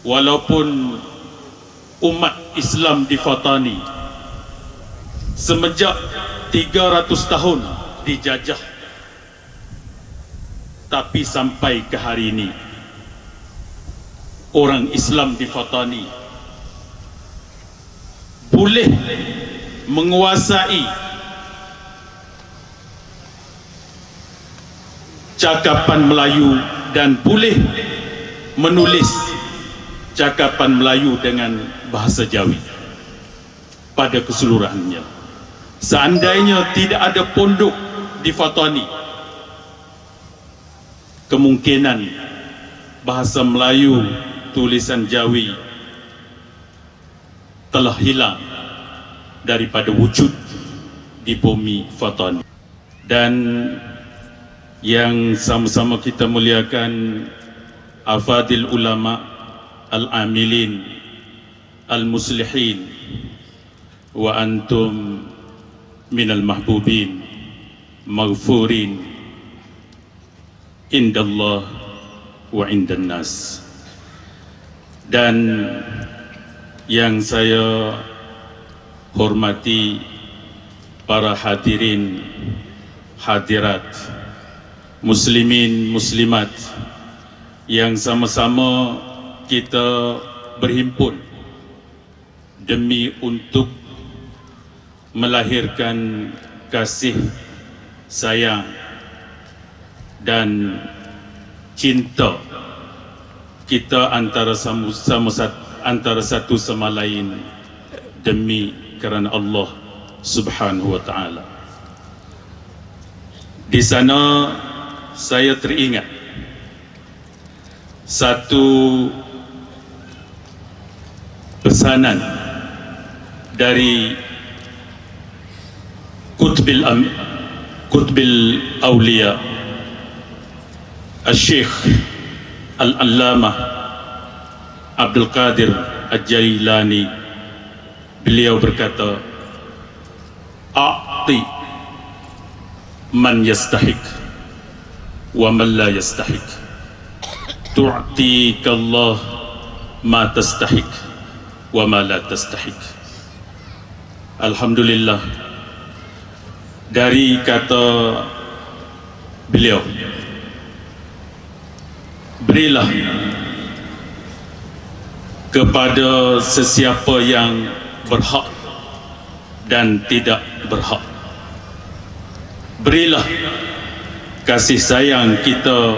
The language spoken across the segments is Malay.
walaupun umat Islam di Fatani semenjak 300 tahun dijajah, tapi sampai ke hari ini orang Islam di Fatani boleh menguasai cakapan Melayu dan boleh menulis cakapan Melayu dengan bahasa Jawi pada keseluruhannya. Seandainya tidak ada pondok di Fatani, kemungkinan bahasa Melayu tulisan Jawi telah hilang daripada wujud di bumi Fatani. Dan yang sama-sama kita muliakan afadil ulama, al-amilin, al-muslihin, wa antum minal mahbubin maghfurin indallah wa indan nas. Dan yang saya hormati para hadirin hadirat, muslimin muslimat yang sama-sama kita berhimpun demi untuk melahirkan kasih sayang dan cinta kita antara satu sama lain demi kerana Allah Subhanahu wa taala. Di sana saya teringat satu pesanan dari Qutbil Awliya Al-Syekh Al-Allamah Abdul Qadir Al-Jailani. Beliau berkata, a'ti man yastahiq wa man la yastahiq, tu'tika Allah ma tastahiq wa ma la tastahiq. Alhamdulillah, dari kata beliau, berilah kepada sesiapa yang berhak dan tidak berhak. Berilah kasih sayang kita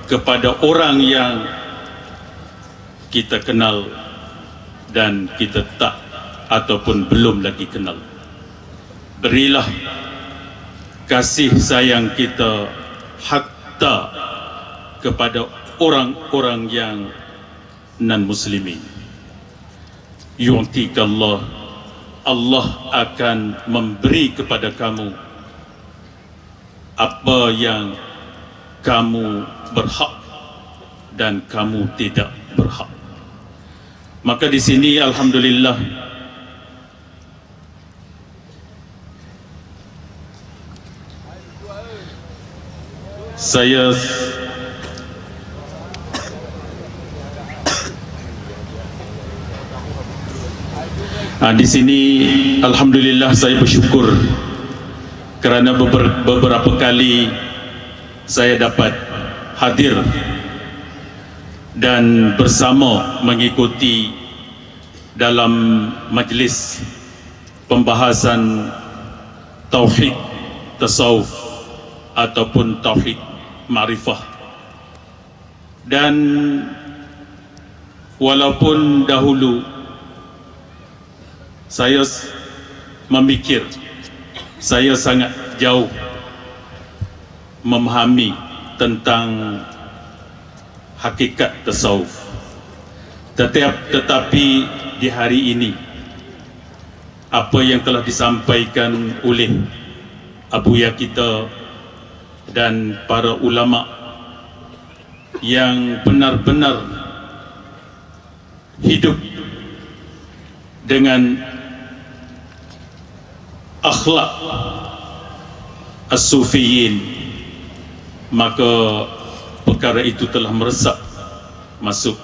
kepada orang yang kita kenal dan kita tak ataupun belum lagi kenal. Berilah kasih sayang kita hatta kepada orang-orang yang non-muslimin. Yu'tika Allah, Allah akan memberi kepada kamu apa yang kamu berhak dan kamu tidak berhak. Maka di sini alhamdulillah saya di sini alhamdulillah saya bersyukur kerana beberapa kali saya dapat hadir dan bersama mengikuti dalam majlis pembahasan tauhid tasawuf ataupun tauhid ma'rifah. Dan walaupun dahulu saya memikir saya sangat jauh memahami tentang hakikat tasawuf, tetapi di hari ini apa yang telah disampaikan oleh abuya kita dan para ulama yang benar-benar hidup dengan akhlak as-sufiyin, maka perkara itu telah meresap masuk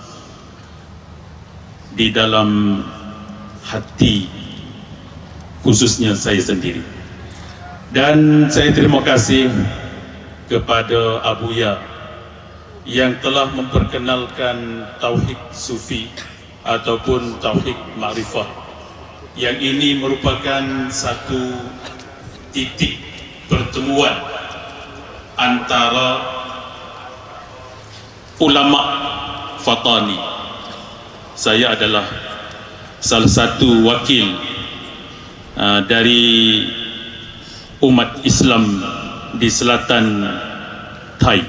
di dalam hati khususnya saya sendiri. Dan saya terima kasih kepada Abuya yang telah memperkenalkan Tauhid Sufi ataupun Tauhid Ma'rifah, yang ini merupakan satu titik pertemuan antara ulama Fatani. Saya adalah salah satu wakil dari umat Islam di selatan Thai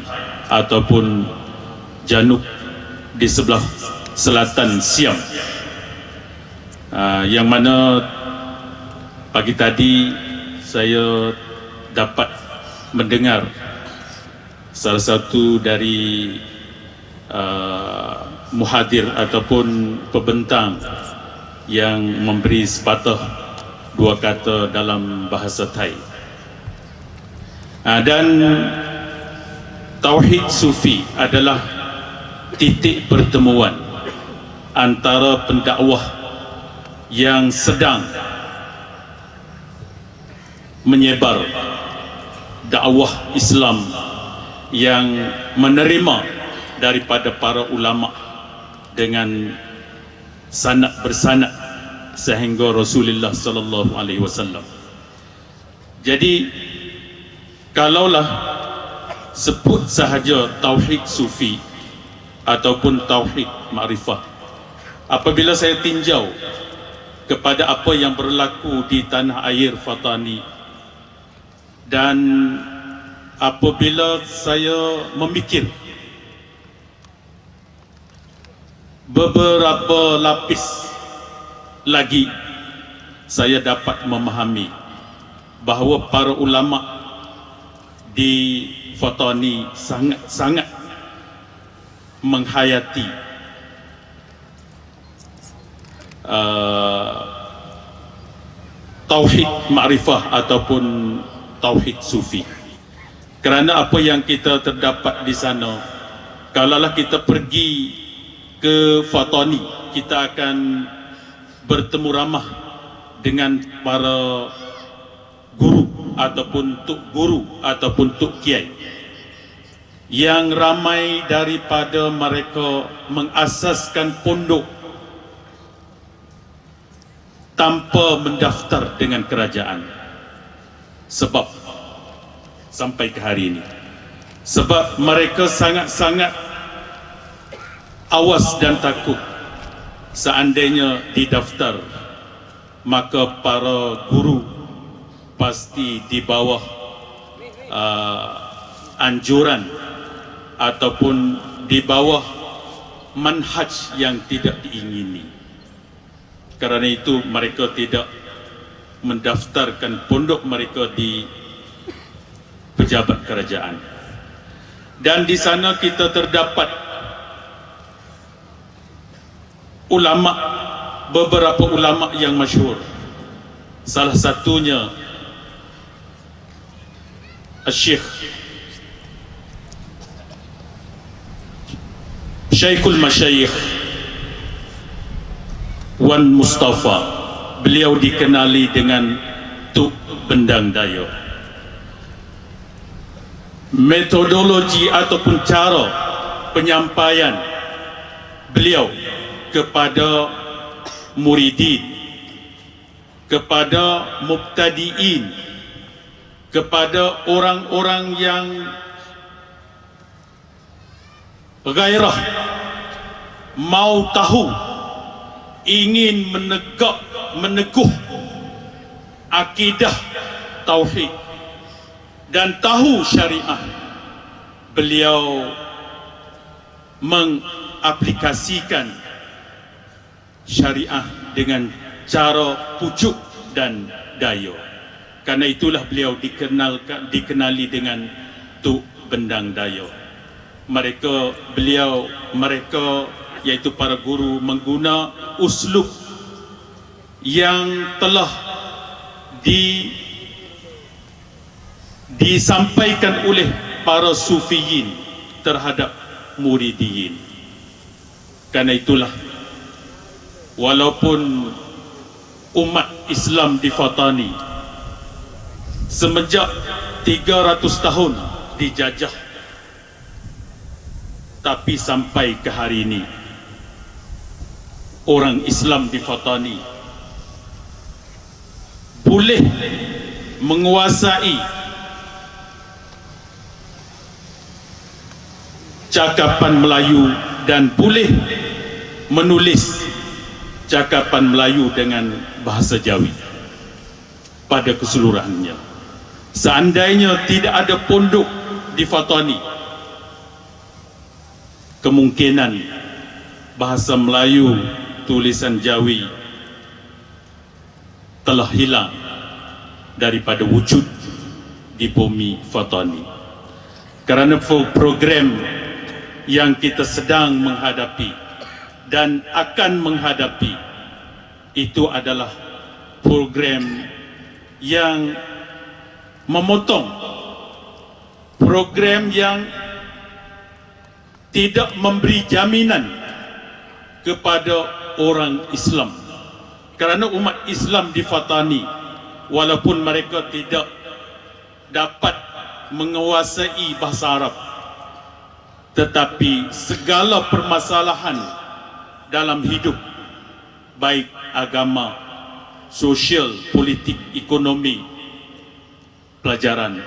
ataupun Janub di sebelah selatan Siam, yang mana pagi tadi saya dapat mendengar salah satu dari muhadir ataupun pembentang yang memberi sepatah dua kata dalam bahasa Thai. Dan Tauhid Sufi adalah titik pertemuan antara pendakwah yang sedang menyebar dakwah Islam yang menerima daripada para ulama dengan sanak bersanak sehingga Rasulullah sallallahu alaihi wasallam. Jadi kalaulah sebut sahaja Tauhid Sufi ataupun Tauhid Ma'rifah, apabila saya tinjau kepada apa yang berlaku di tanah air Fatani, dan apabila saya memikir beberapa lapis lagi, saya dapat memahami bahawa para ulama di Fatani sangat-sangat menghayati Tauhid Ma'rifah ataupun Tauhid Sufi. Kerana apa yang kita terdapat di sana, kalaulah kita pergi ke Fatani, kita akan bertemu ramah dengan para guru ataupun tuk guru ataupun tuk kiai, yang ramai daripada mereka mengasaskan pondok tanpa mendaftar dengan kerajaan. Sebab sampai ke hari ini, sebab mereka sangat-sangat awas dan takut seandainya didaftar, maka para guru pasti di bawah anjuran ataupun di bawah manhaj yang tidak diingini. Kerana itu mereka tidak mendaftarkan pondok mereka di pejabat kerajaan. Dan di sana kita terdapat ulama, beberapa ulama yang masyhur. Salah satunya Syekh Syekhul Masyayikh Wan Mustafa. Beliau dikenali dengan Tuk Bendang Dayo. Metodologi ataupun cara penyampaian beliau kepada muridin, kepada mubtadiin, kepada orang-orang yang gairah, mau tahu, ingin meneguh akidah tauhid dan tahu syariah, beliau mengaplikasikan syariah dengan cara pucuk dan dayo. Karena itulah beliau dikenali dengan Tuk Bendang Dayo. Mereka iaitu para guru mengguna uslub yang telah disampaikan oleh para sufiyin terhadap muridiyin. Karena itulah walaupun umat Islam di Fatani semenjak 300 tahun dijajah, tapi sampai ke hari ini orang Islam di Fatani boleh menguasai cakapan Melayu dan boleh menulis cakapan Melayu dengan bahasa Jawi pada keseluruhannya. Seandainya tidak ada pondok di Fatani, kemungkinan bahasa Melayu tulisan Jawi telah hilang daripada wujud di bumi Fatani. Kerana program yang kita sedang menghadapi dan akan menghadapi itu adalah program yang memotong, program yang tidak memberi jaminan kepada orang Islam. Kerana umat Islam di Fatani, walaupun mereka tidak dapat menguasai bahasa Arab, tetapi segala permasalahan dalam hidup, baik agama, sosial, politik, ekonomi, pelajaran,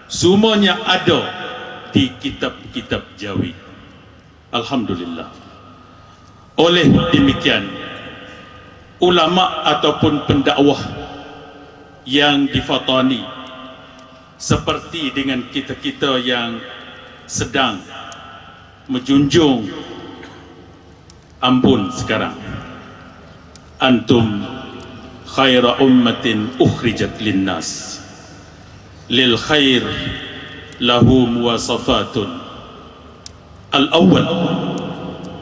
semuanya ada di kitab-kitab Jawi. Alhamdulillah. Oleh demikian, ulama ataupun pendakwah yang di Fatani, seperti dengan kita-kita yang sedang menjunjung Ambon sekarang, antum khaira ummatin ukhrijat linnas lil khair lahu muwasafatun. Al-awwal,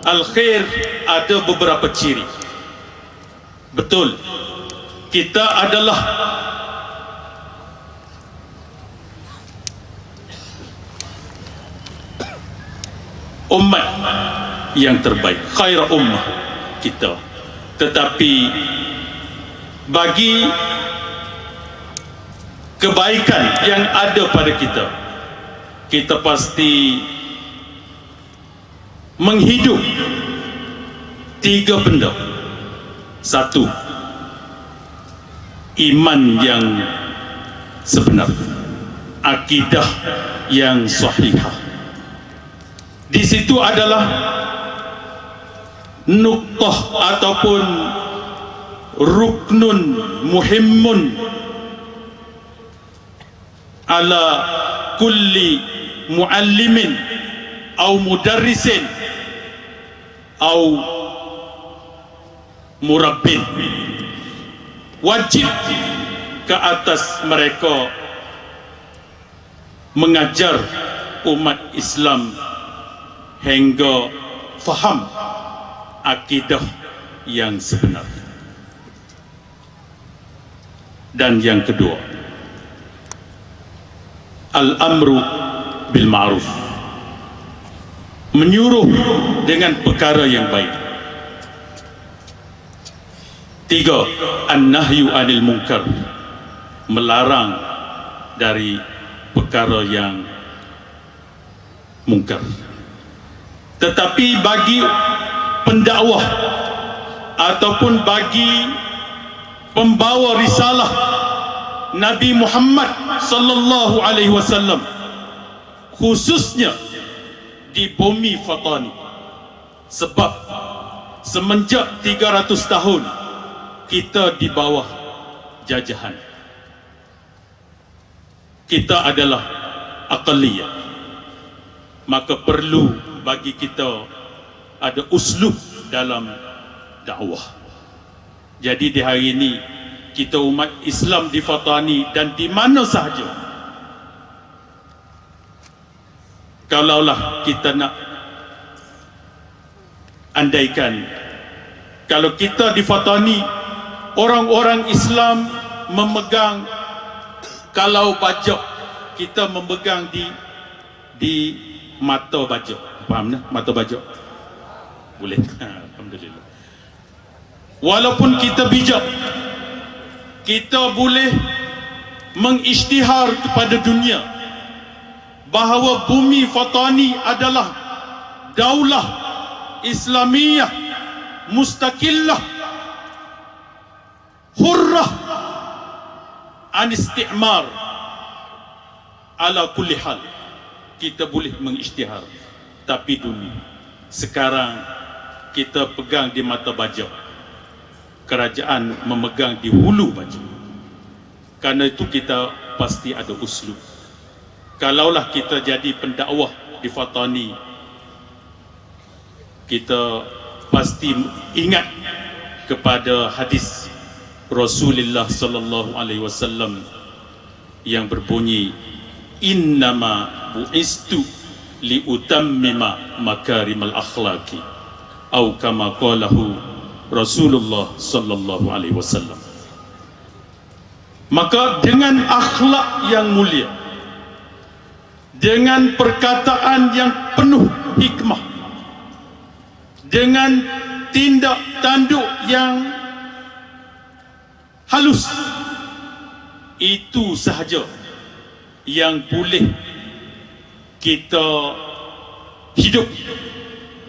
al-khair ada beberapa ciri. Betul, kita adalah umat yang terbaik, khair ummah kita. Tetapi bagi kebaikan yang ada pada kita, kita pasti menghidup 3 benda. 1, iman yang sebenar, akidah yang sahihah. Di situ adalah nuqtah ataupun ruknun muhimmun ala kulli muallimin au mudarrisin au murabbin. Wajib ke atas mereka mengajar umat Islam hingga faham akidah yang sebenar. Dan yang kedua, al-amru bil ma'ruf, menyuruh dengan perkara yang baik. 3, an-nahyu anil munkar, melarang dari perkara yang mungkar. Tetapi bagi pendakwah ataupun bagi pembawa risalah Nabi Muhammad sallallahu alaihi wasallam, khususnya di bumi Fatani, sebab semenjak 300 tahun kita di bawah jajahan, kita adalah aqliyah, maka perlu bagi kita ada uslub dalam dakwah. Jadi di hari ini kita umat Islam di Fatani dan di mana sahaja, kalaulah kita nak andaikan, kalau kita di Fatani orang-orang Islam memegang, kalau bajak kita memegang di mata bajak, faham tak? Mata bajak boleh. Alhamdulillah. Walaupun kita bijak, kita boleh mengisytihar kepada dunia bahawa bumi Fatani adalah daulah Islamiyah mustaqillah hurrah an istimar. Ala kulli hal kita boleh mengisytihar, tapi dulu sekarang kita pegang di mata baja, kerajaan memegang di hulu baja. Karena itu kita pasti ada uslub. Kalaulah kita jadi pendakwah di Fatani, kita pasti ingat kepada hadis Rasulullah sallallahu alaihi wasallam yang berbunyi, innama bu'istu liutammima makarimal akhlaqi, atau kama qalahu Rasulullah sallallahu alaihi wasallam. Maka dengan akhlak yang mulia, dengan perkataan yang penuh hikmah, dengan tindak tanduk yang halus, itu sahaja yang boleh kita hidup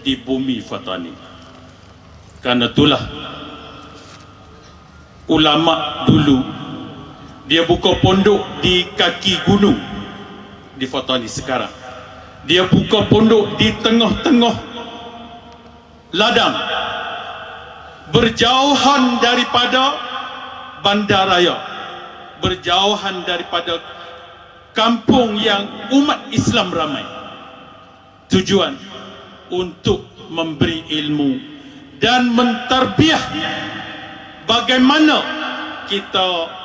di bumi Fatani. Karena itulah ulama dulu dia buka pondok di kaki gunung di Fatani sekarang. Dia buka pondok di tengah-tengah ladang, berjauhan daripada bandaraya, berjauhan daripada kampung yang umat Islam ramai. Tujuan untuk memberi ilmu dan mentarbiah bagaimana kita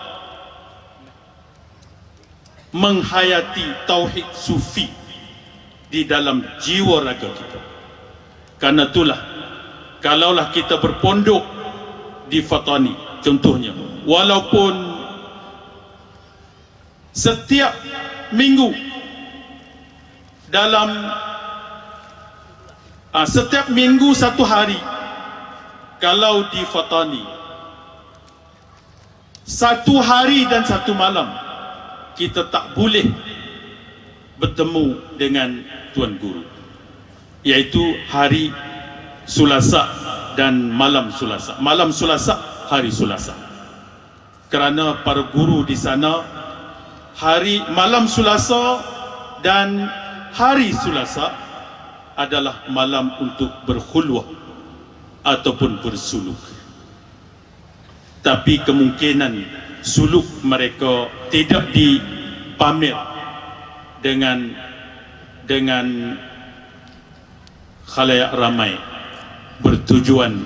menghayati tauhid sufi di dalam jiwa raga kita. Karena itulah, kalaulah kita berpondok di Fatani contohnya, walaupun setiap minggu dalam setiap minggu satu hari, kalau di Fatani satu hari dan satu malam kita tak boleh bertemu dengan Tuan Guru, iaitu hari Sulasa dan malam Sulasa. Malam Sulasa, hari Sulasa. Kerana para guru di sana, hari malam Sulasa dan hari Sulasa adalah malam untuk berkhulwah ataupun bersuluk. Tapi kemungkinan suluk mereka tidak dipamer dengan khalayak ramai, bertujuan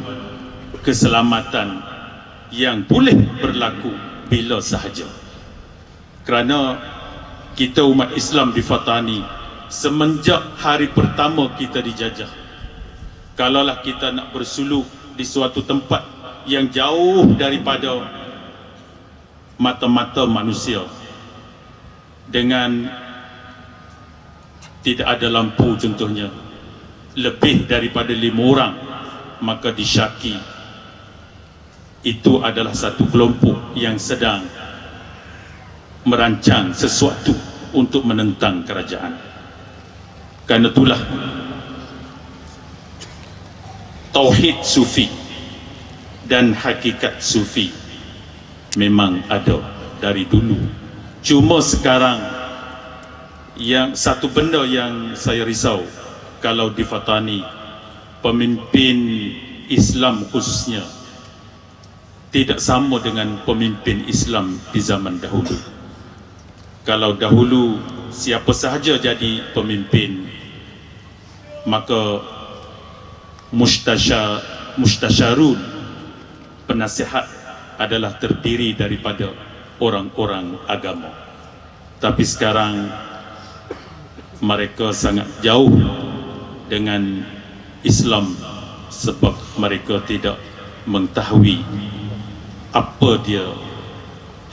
keselamatan yang boleh berlaku bila sahaja. Kerana kita umat Islam di Fatani, semenjak hari pertama kita dijajah, kalaulah kita nak bersuluk di suatu tempat yang jauh daripada mata-mata manusia, dengan tidak ada lampu contohnya, lebih daripada 5 orang, maka disyaki itu adalah satu kelompok yang sedang merancang sesuatu untuk menentang kerajaan. Karena itulah tauhid sufi dan hakikat sufi memang ada dari dulu. Cuma sekarang yang satu benda yang saya risau, kalau di Fatani pemimpin Islam khususnya tidak sama dengan pemimpin Islam di zaman dahulu. Kalau dahulu siapa sahaja jadi pemimpin, maka mustasyarun, penasihat, adalah terdiri daripada orang-orang agama. Tapi sekarang mereka sangat jauh dengan Islam sebab mereka tidak mengetahui apa dia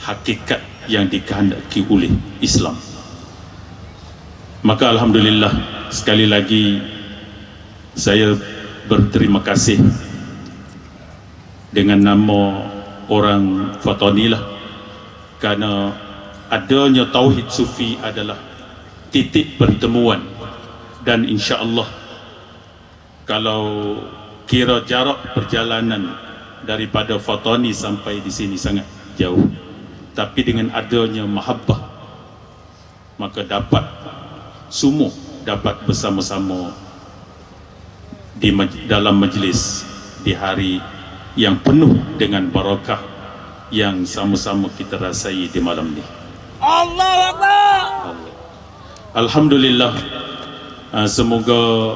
hakikat yang dikehendaki oleh Islam. Maka alhamdulillah, sekali lagi saya berterima kasih dengan nama orang Fatani lah, kerana adanya tauhid sufi adalah titik pertemuan. Dan insya-Allah kalau kira jarak perjalanan daripada Fatani sampai di sini sangat jauh, tapi dengan adanya mahabbah maka dapat semua dapat bersama-sama di dalam majlis di hari yang penuh dengan barakah yang sama-sama kita rasai di malam ini. Allahu Akbar. Alhamdulillah, semoga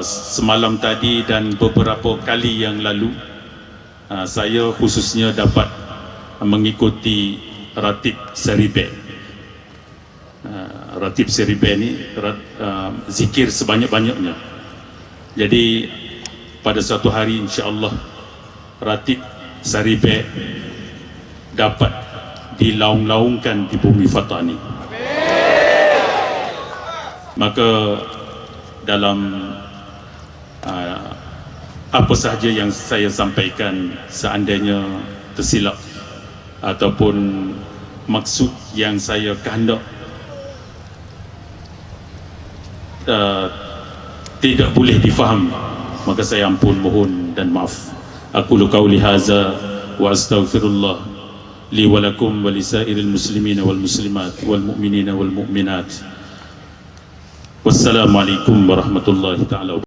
semalam tadi dan beberapa kali yang lalu saya khususnya dapat mengikuti Ratib Seribe. Ratib Seribe ni zikir sebanyak-banyaknya. Jadi pada suatu hari insya-Allah Ratib Seribe dapat dilaung-laungkan di bumi Fatani. Maka dalam apa sahaja yang saya sampaikan, seandainya tersilap ataupun maksud yang saya kehendak tidak boleh difaham, maka saya ampun mohon dan maaf. Aqulu qauli hadza wa astaghfirullah li wa lakum wa lisairil muslimina wal muslimat wal mu'minina wal mu'minat. Wassalamualaikum warahmatullahi taala.